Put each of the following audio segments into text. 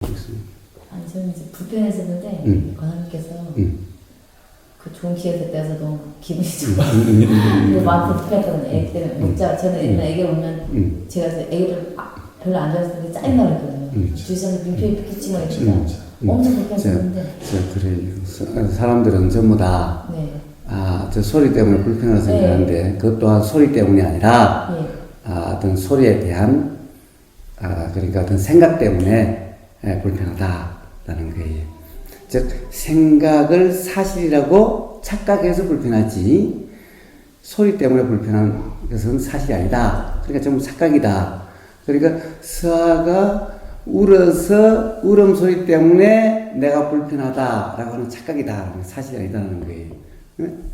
아니 저는 이제 불편했었는데 권사님께서 그 좋은 기회를 떼서 너무 기분이 좋아요. 마음이 불편했거든요. 애기 때문에 진짜 저는 옛날 애기 오면 제가 애기를 별로 안 좋아했을 때 짜증나 그랬거든요. 주위에서 민폐 끼치고 했는데 엄청 불편했었는데. 그래요. 사람들은 전부 다 네. 저 소리 때문에 불편하다 생각하는데 그것 또한 소리 때문이 아니라 네. 어떤 소리에 대한 그러니까 어떤 생각 때문에 불편하다라는 거예요. 즉 생각을 사실이라고 착각해서 불편하지 소리 때문에 불편한 것은 사실이 아니다. 그러니까 전부 착각이다. 그러니까 서아가 울어서 울음소리 때문에 내가 불편하다라고 하는 착각이다. 사실이 아니다는 거예요.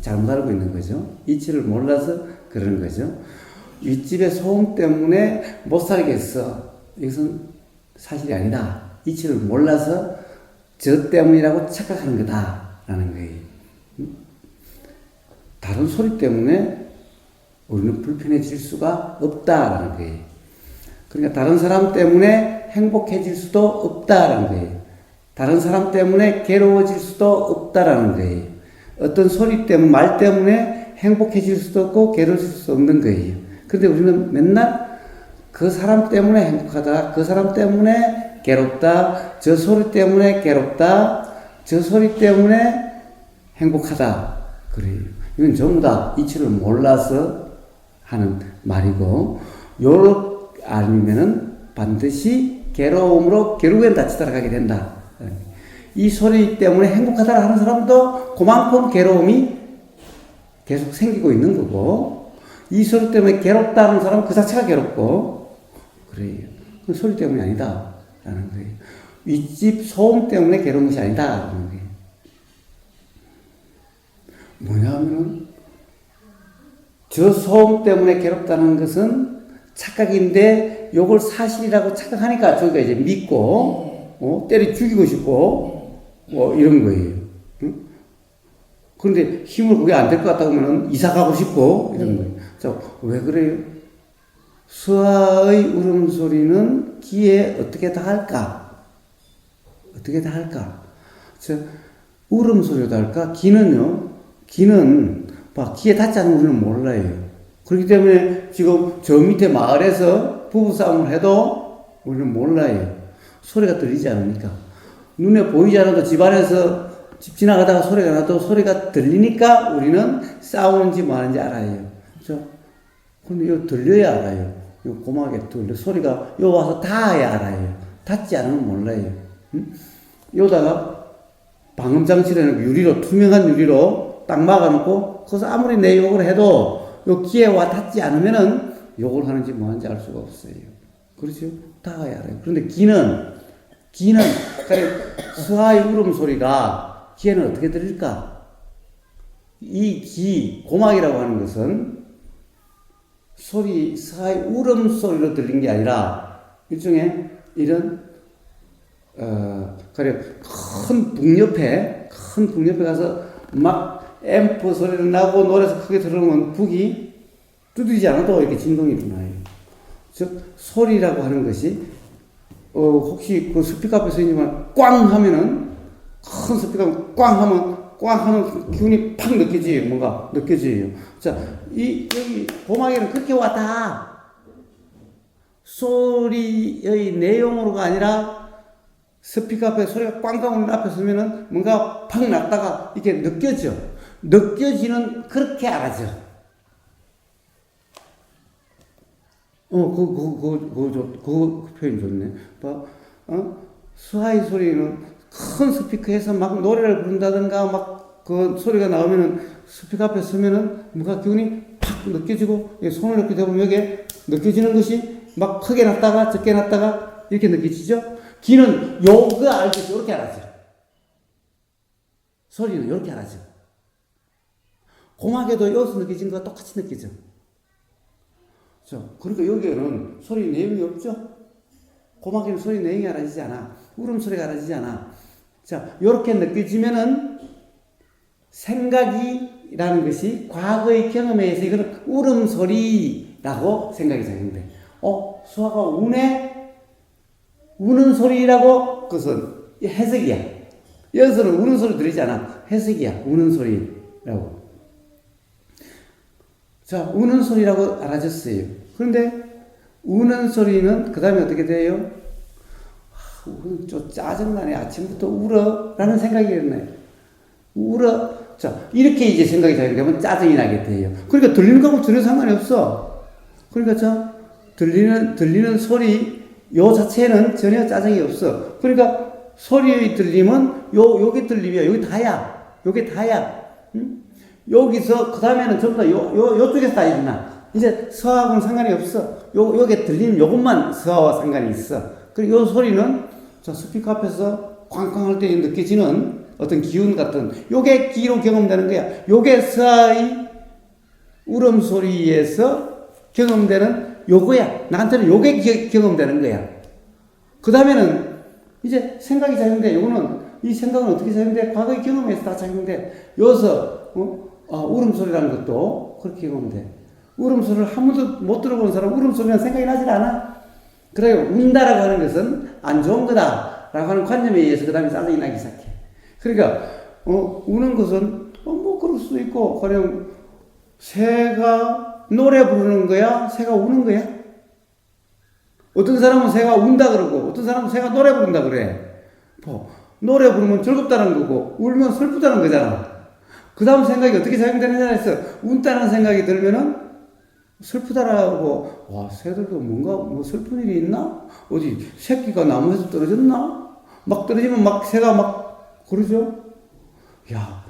잘못 알고 있는 거죠. 이치를 몰라서 그러는 거죠. 윗집의 소음 때문에 못 살겠어. 이것은 사실이 아니다. 이치를 몰라서 저 때문이라고 착각하는 거다라는 거예요. 다른 소리 때문에 우리는 불편해질 수가 없다라는 거예요. 그러니까 다른 사람 때문에 행복해질 수도 없다라는 거예요. 다른 사람 때문에 괴로워질 수도 없다라는 거예요. 어떤 소리 때문에, 말 때문에 행복해질 수도 없고 괴로워질 수도 없는 거예요. 그런데 우리는 맨날 그 사람 때문에 행복하다, 그 사람 때문에 괴롭다, 저 소리 때문에 괴롭다, 저 소리 때문에 행복하다. 그래요. 이건 전부 다 이치를 몰라서 하는 말이고, 요렇게 알면은 반드시 괴로움으로 결국엔 다치 따라가게 된다. 이 소리 때문에 행복하다 하는 사람도 그만큼 괴로움이 계속 생기고 있는 거고, 이 소리 때문에 괴롭다 하는 사람은 그 자체가 괴롭고, 그래요. 그 소리 때문이 아니다. 라는 거예요. 윗집 소음 때문에 괴로운 것이 아니다. 라는 거예요. 뭐냐면은, 저 소음 때문에 괴롭다는 것은 착각인데, 요걸 사실이라고 착각하니까 저희가 이제 믿고, 때려 죽이고 싶고, 이런 거예요. 응? 그런데 힘을 그게 안 될 것 같다 보면은 이사 가고 싶고, 이런 거예요. 자, 왜 그래요? 수아의 울음소리는 귀에 어떻게 닿을까? 어떻게 닿을까? 울음소리도 닿을까? 귀는요, 귀는, 귀에 닿지 않으면 우리는 몰라요. 그렇기 때문에 지금 저 밑에 마을에서 부부싸움을 해도 우리는 몰라요. 소리가 들리지 않으니까. 눈에 보이지 않아도 집안에서 집 지나가다가 소리가 나도 소리가 들리니까 우리는 싸우는지 뭐 하는지 알아요. 그렇죠? 근데 이거 들려야 알아요. 이거 고막에 들려. 소리가 요 와서 닿아야 알아요. 닿지 않으면 몰라요. 요다가 방음장치를 유리로, 투명한 유리로 딱 막아놓고, 거기서 아무리 내 욕을 해도 요 귀에 와 닿지 않으면은 욕을 하는지 뭐 하는지 알 수가 없어요. 그렇죠? 닿아야 알아요. 그런데 귀는, 수아의 울음소리가 귀에는 어떻게 들릴까? 이 귀, 고막이라고 하는 것은 수아의 울음소리로 들린 게 아니라 일종의 이런, 큰 북옆에 가서 막 앰프 소리를 나고 노래에서 크게 들으면 북이 두드리지 않아도 이렇게 진동이 일어나요. 즉, 소리라고 하는 것이, 혹시 그 스피커 앞에 서 있지만 꽝 하면은, 큰 스피커 꽝 하면 기운이 팍 느껴져요. 뭔가 느껴져요. 자, 여기 고막에는 그렇게 왔다. 소리의 내용으로가 아니라 스피커 앞에 소리가 꽝꽝 오는 앞에 서면은 뭔가 팍 났다가 이렇게 느껴져. 느껴지는 그렇게 알아죠. 그 표현 좋네. 수아의 소리는 큰 스피커에서 막 노래를 부른다든가 막 그 소리가 나오면은 스피커 앞에 서면은 뭔가 기운이 팍 느껴지고 손을 이렇게 대보면 여기에 느껴지는 것이 막 크게 났다가 적게 났다가 이렇게 느껴지죠? 귀는 요거 알듯이 이렇게 알아죠. 소리는 이렇게 알아죠. 고막에도 여기서 느껴진 거와 똑같이 느껴져. 그러니까 여기에는 소리 내용이 없죠? 고막에는 소리 내용이 알아지지 않아. 울음소리가 알아지지 않아. 자, 요렇게 느껴지면은 생각이라는 것이 과거의 경험에 의해서 이거는 울음소리라고 생각이 되는데, 수아가 우네? 우는 소리라고 그것은 해석이야. 여기서는 우는 소리 들리지 않아. 해석이야. 우는 소리라고. 자, 우는 소리라고 알아졌어요. 그런데 우는 소리는 그 다음에 어떻게 돼요? 좀 짜증나네. 아침부터 울어. 라는 생각이 일어나요. 울어. 자, 이렇게 이제 생각이 자연되면 짜증이 나게 돼요. 그러니까 들리는 거하고 전혀 상관이 없어. 그러니까 들리는 소리, 요 자체는 전혀 짜증이 없어. 그러니까 소리의 들림은 요게 들림이야. 요게 다야. 요게 다야. 응? 여기서, 그 다음에는 전부 다 요쪽에서 다 일어나. 이제 서하고는 상관이 없어. 요게 들리는 요것만 서하와 상관이 있어. 그리고 요 소리는, 자, 스피커 앞에서 쾅쾅 할 때 느껴지는 어떤 기운 같은, 요게 귀로 경험되는 거야. 요게 서하의 울음소리에서 경험되는 요거야. 나한테는 요게 경험되는 거야. 그 다음에는 이제 생각이 작용돼. 요거는, 이 생각은 어떻게 작용돼? 과거의 경험에서 다 작용돼. 여기서, 울음소리라는 것도 그렇게 경험돼. 울음소리를 한 번도 못 들어본 사람 울음소리는 생각이 나질 않아. 그래요. 운다라고 하는 것은 안 좋은 거다라고 하는 관념에 의해서 그 다음에 짜증이 나기 시작해. 그러니까, 우는 것은, 뭐 그럴 수도 있고, 가령, 새가 노래 부르는 거야? 새가 우는 거야? 어떤 사람은 새가 운다 그러고, 어떤 사람은 새가 노래 부른다 그래. 노래 부르면 즐겁다는 거고, 울면 슬프다는 거잖아. 그 다음 생각이 어떻게 작용되느냐 해서, 운다는 생각이 들면은, 슬프다라고, 와, 새들도 뭔가, 뭐 슬픈 일이 있나? 어디, 새끼가 나무에서 떨어졌나? 막 떨어지면 막 새가 막, 그러죠? 야,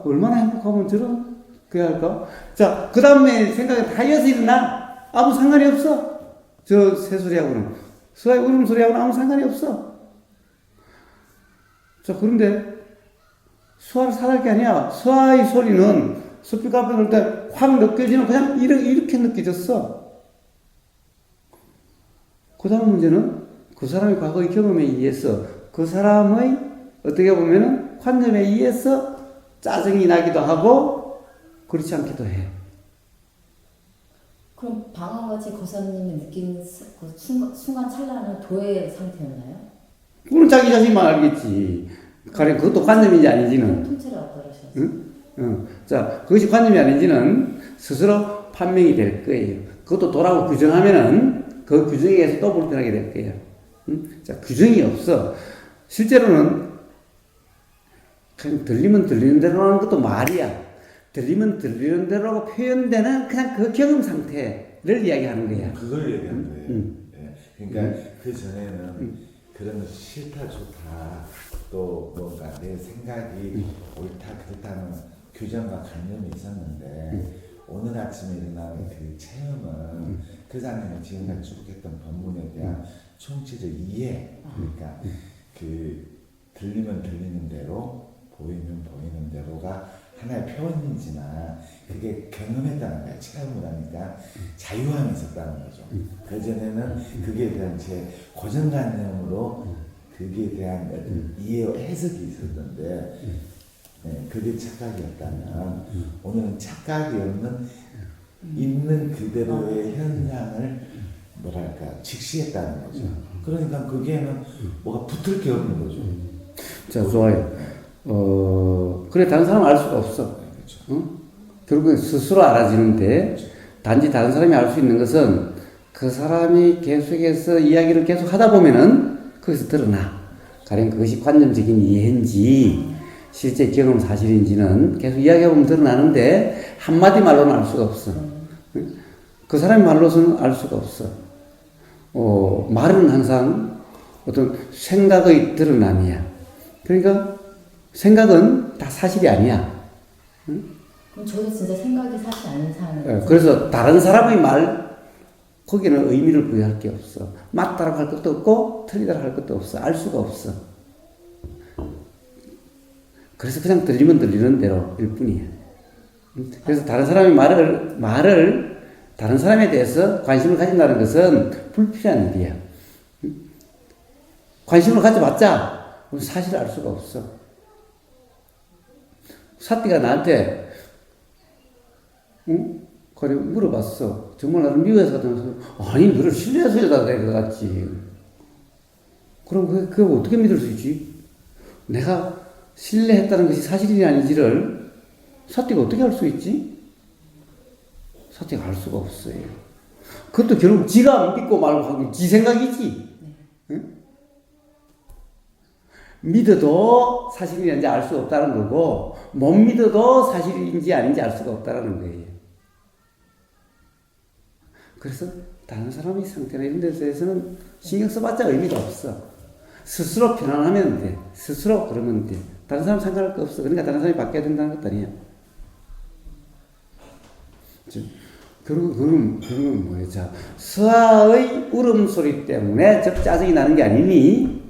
얼마나 행복하면 그래야 할까? 자, 그 다음에 생각이 다 이어서 일어나. 아무 상관이 없어. 저 새소리하고는. 서아의 울음소리하고는 아무 상관이 없어. 자, 그런데, 수아를 사랑할 게 아니야. 수아의 소리는 스피커 앞에 놓을 때 확 느껴지는 그냥 이렇게 느껴졌어. 그 다음 문제는 그 사람의 과거의 경험에 의해서 그 사람의 어떻게 보면은 관념에 의해서 짜증이 나기도 하고 그렇지 않기도 해. 그럼 방황같이 거사님이 느낀 그 순간 찰나는 도의 상태였나요? 그건 자기 자신만 알겠지. 가령 그것도 관념인지 아닌지는. 통째로 어떠셨어요? 응? 자, 그것이 관념이 아닌지는 스스로 판명이 될 거예요. 그것도 도라고 규정하면은 그 규정에 의해서 또 불편하게 될 거예요. 응? 자, 규정이 없어. 실제로는 그냥 들리면 들리는 대로 하는 것도 말이야. 들리면 들리는 대로라고 표현되는 그냥 그 경험 상태를 이야기하는 거야. 그걸 얘기하는 거예요. 예. 그러니까 그 전에는 그런 거 싫다 좋다 또 뭔가 내 생각이 옳다 그렇다는 규정과 관념이 있었는데 오늘 아침에 일어난 그 체험은 그 장면에 지금까지 쭉 했던 법문에 대한 총체적 이해, 그러니까 그 들리면 들리는 대로 보이면 보이는 대로가 하나의 표현이지만 그게 경험했다는 거야. 체험을 하니까 자유함이 있었다는 거죠. 그전에는 그게 대한 제 고정관념으로 그게 대한 이해와 해석이 있었는데 네, 그게 착각이었다면 오늘은 착각이 없는 있는 그대로의 현상을 뭐랄까 직시했다는 거죠. 그러니까 거기에는 뭐가 붙을 게 없는 거죠. 자, 좋아요. 그래, 다른 사람은 알 수가 없어. 그렇죠. 결국엔 스스로 알아지는데, 단지 다른 사람이 알 수 있는 것은 그 사람이 계속해서 이야기를 계속 하다 보면은 거기서 드러나. 가령 그것이 관념적인 이해인지, 실제 경험 사실인지는 계속 이야기해보면 드러나는데, 한마디 말로는 알 수가 없어. 그 사람의 말로서는 알 수가 없어. 말은 항상 어떤 생각의 드러남이야. 그러니까, 생각은 다 사실이 아니야. 응? 그럼 저도 진짜 생각이 사실 아닌 사람이에요. 그래서 다른 사람의 말, 거기는 의미를 부여할 게 없어. 맞다라고 할 것도 없고, 틀리다라고 할 것도 없어. 알 수가 없어. 그래서 그냥 들리면 들리는 대로일 뿐이야. 그래서 다른 사람의 말을 다른 사람에 대해서 관심을 가진다는 것은 불필요한 일이야. 관심을 가져봤자, 사실을 알 수가 없어. 사띠가 나한테, 그래, 물어봤어. 정말 나를 미워해서 갔다면서, 아니, 너를 신뢰해서 여자가 될 것 같지. 그럼 그거 어떻게 믿을 수 있지? 내가 신뢰했다는 것이 사실이 아닌지를 사띠가 어떻게 알 수 있지? 사띠가 알 수가 없어요. 그것도 결국 지가 믿고 말고 하고 지 생각이지. 응? 믿어도 사실인지 알 수 없다는 거고 못 믿어도 사실인지 아닌지 알 수가 없다는 거예요. 그래서 다른 사람의 상태나 이런 데 대해서는 신경 써봤자 의미가 없어. 스스로 편안하면 돼. 스스로 그러면 돼. 다른 사람 상관할 거 없어. 그러니까 다른 사람이 바뀌어야 된다는 것도 아니야. 그러면 뭐예요? 자, 서아의 울음소리 때문에 짜증이 나는 게 아니니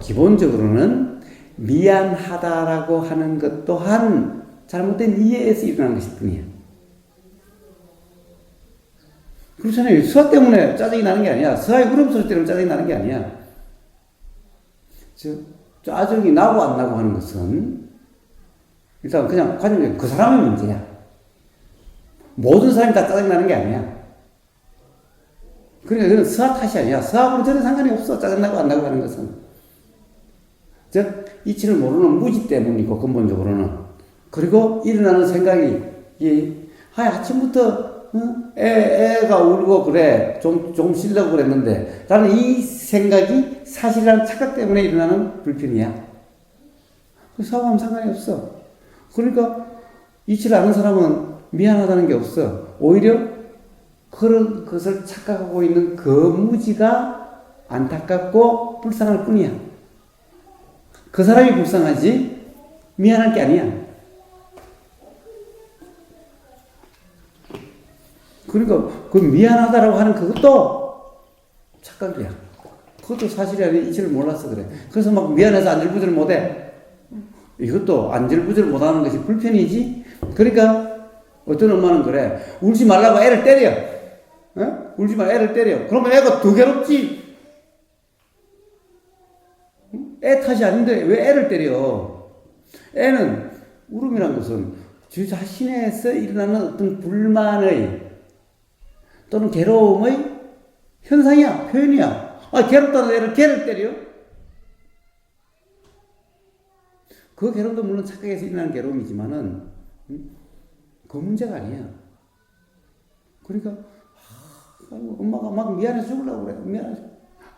기본적으로는 미안하다라고 하는 것 또한 잘못된 이해에서 일어나는 것일 뿐이야. 그렇잖아요. 서아 때문에 짜증이 나는 게 아니야. 서아의 울음소리 때문에 짜증이 나는 게 아니야. 짜증이 나고 안 나고 하는 것은 일단 그냥 가정적인 그 사람의 문제야. 모든 사람이 다 짜증나는 게 아니야. 그러니까 그건 서아 탓이 아니야. 서아하고는 전혀 상관이 없어. 짜증나고 안 나고 하는 것은. 즉, 이치를 모르는 무지 때문이고, 근본적으로는. 그리고 일어나는 생각이, 아침부터, 애가 울고 그래. 좀 쉬려고 그랬는데. 나는 이 생각이 사실이라는 착각 때문에 일어나는 불편이야. 서아하고는 상관이 없어. 그러니까, 이치를 아는 사람은 미안하다는 게 없어. 오히려 그런 것을 착각하고 있는 그 무지가 안타깝고 불쌍할 뿐이야. 그 사람이 불쌍하지 미안할 게 아니야. 그러니까 그 미안하다라고 하는 그것도 착각이야. 그것도 사실이 아니라 이치를 몰라서 그래. 그래서 막 미안해서 안절부절 못해. 이것도 안절부절 못하는 것이 불편이지. 그러니까 어떤 엄마는 그래. 울지 말라고 애를 때려. 울지 말고 애를 때려. 그러면 애가 더 괴롭지. 애 탓이 아닌데 왜 애를 때려? 애는 울음이란 것은 주 자신에서 일어나는 어떤 불만의 또는 괴로움의 현상이야. 표현이야. 괴롭다는 애를 걔를 때려? 그 괴로움도 물론 착각해서 일어나는 괴로움이지만은 그 문제가 아니야. 그러니까 엄마가 막 미안해 죽으려고 그래. 미안해.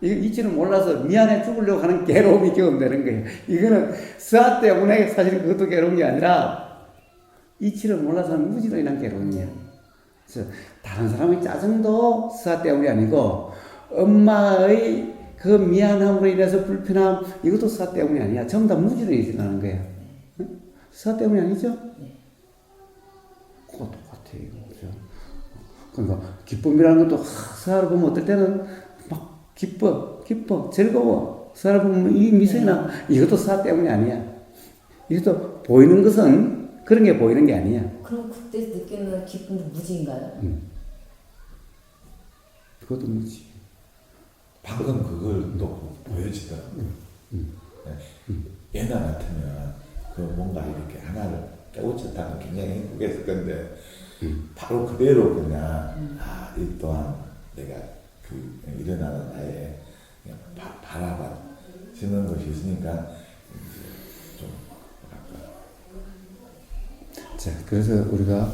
이치는 몰라서 미안해 죽으려고 하는 괴로움이 경험되는 거예요. 이거는 서아 때문에 사실 그것도 괴로움이 아니라 이치를 몰라서 하는 무지로 인한 괴로움이야. 그래서 다른 사람의 짜증도 서아 때문이 아니고 엄마의 그 미안함으로 인해서 불편함 이것도 서아 때문이 아니야. 전부 다 무지로 일어나는 거야. 서아 때문이 아니죠? 그거 똑같아요. 그죠? 그러니까 기쁨이라는 것도 서아를 보면 어떨 때는 막 기뻐, 즐거워. 서아를 보면 이 미소가 나. 이것도 서아 때문이 아니야. 이것도 보이는 것은 그런 게 보이는 게 아니야. 그럼 그때 느끼는 기쁨도 무지인가요? 그것도 무지. 방금 그걸 또 보여지더라고요. 옛날 같으면 그 뭔가 이렇게 하나를 깨우쳤다면 굉장히 행복했을 건데 바로 그대로 그냥 이 또한 내가 그 일어나는 나의 그냥 바라봐지는 것이 있으니까 좀 뭐랄까. 자, 그래서 우리가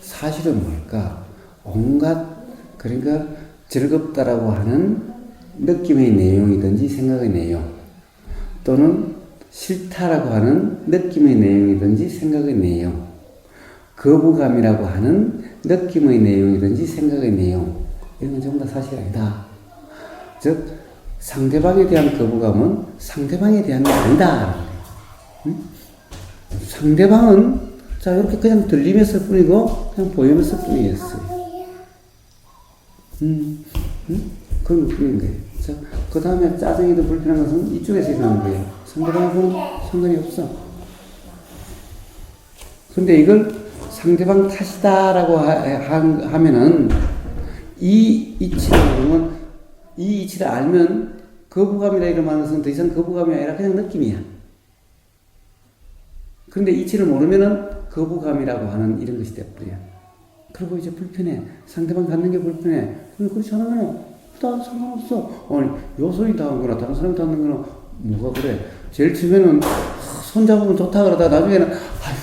사실은 뭘까? 온갖 그러니까 즐겁다라고 하는 느낌의 내용이든지 생각의 내용 또는 싫다라고 하는 느낌의 내용이든지 생각의 내용 거부감이라고 하는 느낌의 내용이든지 생각의 내용 이런 건 전부 다 사실이 아니다. 즉 상대방에 대한 거부감은 상대방에 대한 게 아니다. 상대방은 자 이렇게 그냥 들림했을 뿐이고 그냥 보임했을 뿐이었어요. 그런 뿐인 거예요. 자, 그 다음에 짜증이든 불편한 것은 이쪽에서 일어나는 거예요. 상대방하고는 상관이 없어. 근데 이걸 상대방 탓이다라고 하면은 이 이치를 알면 거부감이라 이러면 것은 더 이상 거부감이 아니라 그냥 느낌이야. 그런데 이치를 모르면은 거부감이라고 하는 이런 것이 돼버려. 그리고 이제 불편해. 상대방 갖는 게 불편해. 그렇지 않으면 다 상관없어. 아니, 요소이 당한 거나 다른 사람이 당한 거나 뭐가 그래. 제일 처음에는 손잡으면 좋다 그러다 나중에는 아유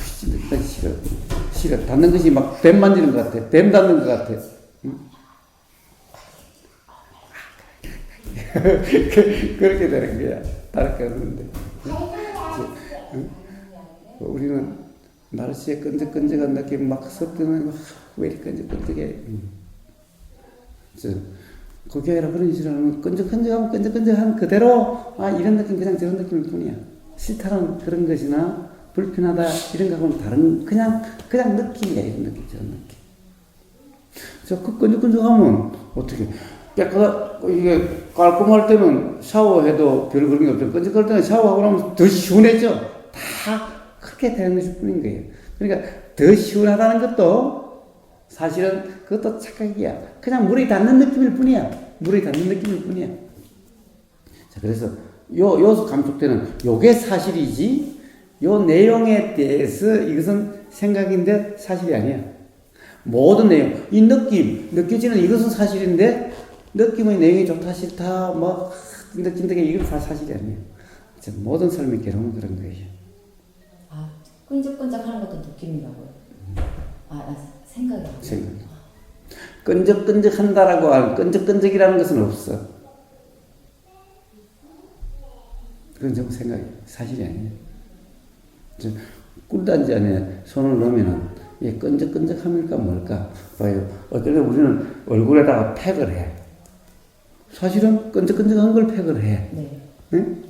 나 싫어 닿는 것이 막 뱀 만지는 것 같아. 뱀 닿는 것 같아. 응? 그렇게 되는 거야. 다를 게 없는데. 응? 우리는 날씨에 끈적끈적한 느낌 막 섭드는 왜 이렇게 끈적끈적해. 그게 아니라 그런 짓을 끈적끈적한 그대로 이런 느낌 그냥 저런 느낌일 뿐이야. 싫다는 그런 것이나 불편하다 이런 거하고는 다른 그냥 느낌이야. 이런 느낌 저런 느낌. 그 끈적끈적하면 어떻게 이게 깔끔할 때는 샤워해도 별 그런 게 없죠. 끈적할 때는 샤워하고 나면 더 시원해져. 다 그렇게 되는 것일 뿐인 거예요. 그러니까 더 시원하다는 것도 사실은 그것도 착각이야. 그냥 물이 닿는 느낌일 뿐이야. 물이 닿는 느낌일 뿐이야. 자, 그래서 요 감촉되는 요게 사실이지, 요 내용에 대해서 이것은 생각인데 사실이 아니야. 모든 내용, 이 느껴지는 이것은 사실인데, 느낌의 내용이 좋다, 싫다, 찐득찐득해, 이건 다 사실이 아니야. 모든 삶의 괴로움은 그런 거예요. 끈적끈적 하는 것도 느낌이라고요. 생각이. 끈적끈적 한다라고 하는, 끈적끈적이라는 것은 없어. 그건 전부 생각이, 사실이 아니에요. 꿀단지 안에 손을 넣으면은, 이게 끈적끈적함일까 뭘까? 봐요. 어쩌면 우리는 얼굴에다가 팩을 해. 사실은 끈적끈적한 걸 팩을 해. 네. 네?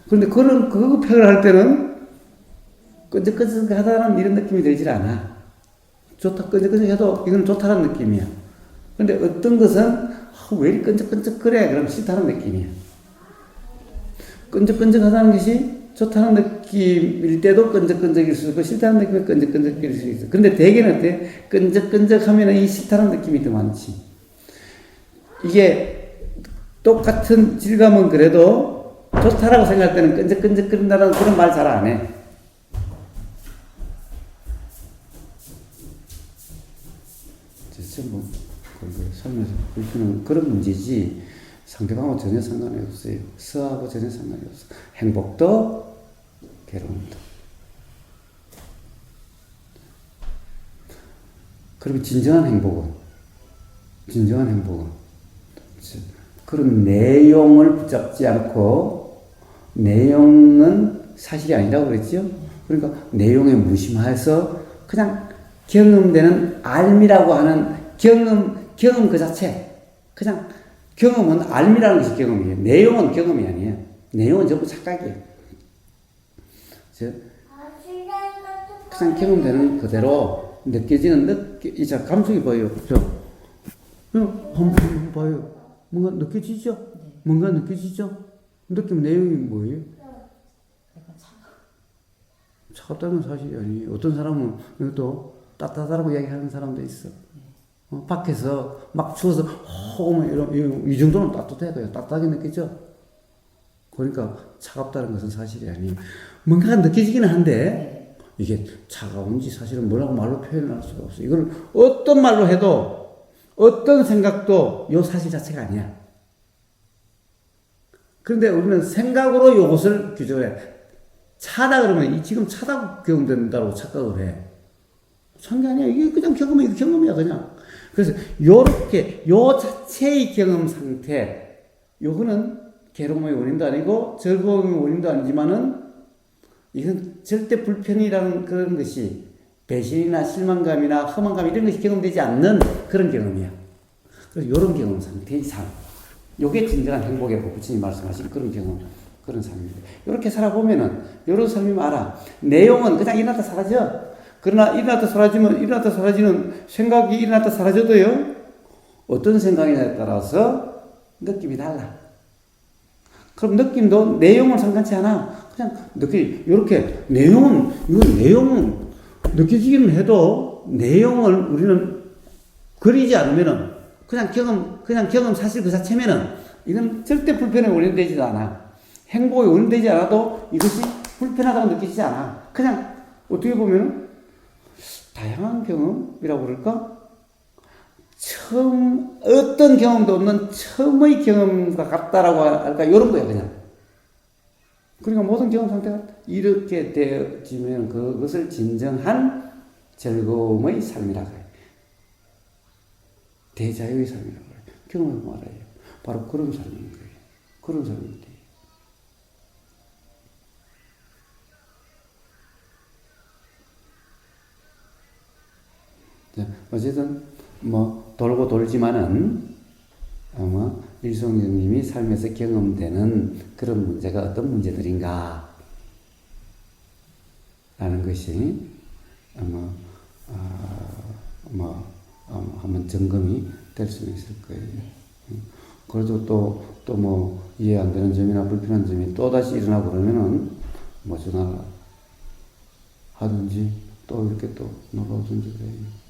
그런데 그거 팩을 할 때는 끈적끈적하다는 이런 느낌이 들질 않아. 좋다, 끈적끈적해도 이건 좋다는 느낌이야. 그런데 어떤 것은 왜 이리 끈적끈적 그래? 그럼 싫다는 느낌이야. 끈적끈적하다는 것이 좋다는 느낌일 때도 끈적끈적일 수 있고 싫다는 느낌이 끈적끈적일 수 있어. 근데 대개는 어때? 끈적끈적하면 이 싫다는 느낌이 더 많지. 이게 똑같은 질감은 그래도 좋다라고 생각할 때는 끈적끈적거린다는 그런 말 잘 안 해. 전부 삶에서 불편한 그런 문제지 상대방하고 전혀 상관이 없어요. 서하고 전혀 상관이 없어. 행복도 괴로움도. 그리고 진정한 행복은 그런 내용을 붙잡지 않고, 내용은 사실이 아니라고 그랬죠. 그러니까 내용에 무심해서 그냥 경험되는 알미라고 하는 경험 그 자체. 그냥 경험은 알미라는 것이 경험이에요. 내용은 경험이 아니에요. 내용은 전부 착각이에요. 그냥 경험되는 그대로 느껴지는 감성이 보여요. 한번 봐요. 뭔가 느껴지죠? 뭔가 느껴지죠? 느낌 내용이 뭐예요? 차갑다는 사실이 아니에요. 어떤 사람은 또 따뜻하다고 얘기하는 사람도 있어. 밖에서 막 추워서 이 정도는 따뜻해. 그냥 따뜻하게 느끼죠? 그러니까 차갑다는 것은 사실이 아니에요. 뭔가 느껴지기는 한데 이게 차가운지 사실은 뭐라고 말로 표현할 수가 없어요. 이걸 어떤 말로 해도 어떤 생각도 요 사실 자체가 아니야. 그런데 우리는 생각으로 요것을 규정을 해. 차다 그러면 지금 차다고 경험된다고 착각을 해. 찬 게 아니야. 이게 그냥 경험이야 그냥. 그래서 요렇게 요 자체의 경험 상태, 요거는 괴로움의 원인도 아니고 즐거움의 원인도 아니지만은 이건 절대 불편이라는 그런 것이 배신이나 실망감이나 허망감 이런 것이 경험되지 않는 그런 경험이야. 그래서 이런 경험 상태의 삶. 요게 진정한 행복의 부처님이 말씀하신 그런 경험, 그런 삶입니다. 이렇게 살아보면은, 이런 삶이 많아. 내용은 그냥 일어났다 사라져. 그러나 일어났다 사라지는 생각이 일어났다 사라져도요, 어떤 생각이냐에 따라서 느낌이 달라. 그럼 느낌도 내용은 상관치 않아. 그냥 이렇게 내용은 느껴지기는 해도 내용을 우리는 그리지 않으면은 그냥 경험 사실 그 자체면은 이건 절대 불편에 원인되지도 않아. 행복에 원인되지 않아도 이것이 불편하다고 느껴지지 않아. 그냥 어떻게 보면은 다양한 경험이라고 그럴까? 처음, 어떤 경험도 없는 처음의 경험과 같다라고 할까, 이런 거야, 그냥. 그러니까 모든 경험 상태가 이렇게 되어지면 그것을 진정한 즐거움의 삶이라고 해요. 대자유의 삶이라고 해요. 경험을 말해요. 바로 그런 삶인 거예요. 그런 삶인데. 어쨌든 뭐 돌고 돌지만은 아마 일송님이 삶에서 경험되는 그런 문제가 어떤 문제들인가 라는 것이 아마 한번 점검이 될 수 있을 거예요. 그래도 또 뭐 이해 안 되는 점이나 불편한 점이 또 다시 일어나고 그러면은 뭐 전화 하든지 또 이렇게 또 놀러 오든지 그래요.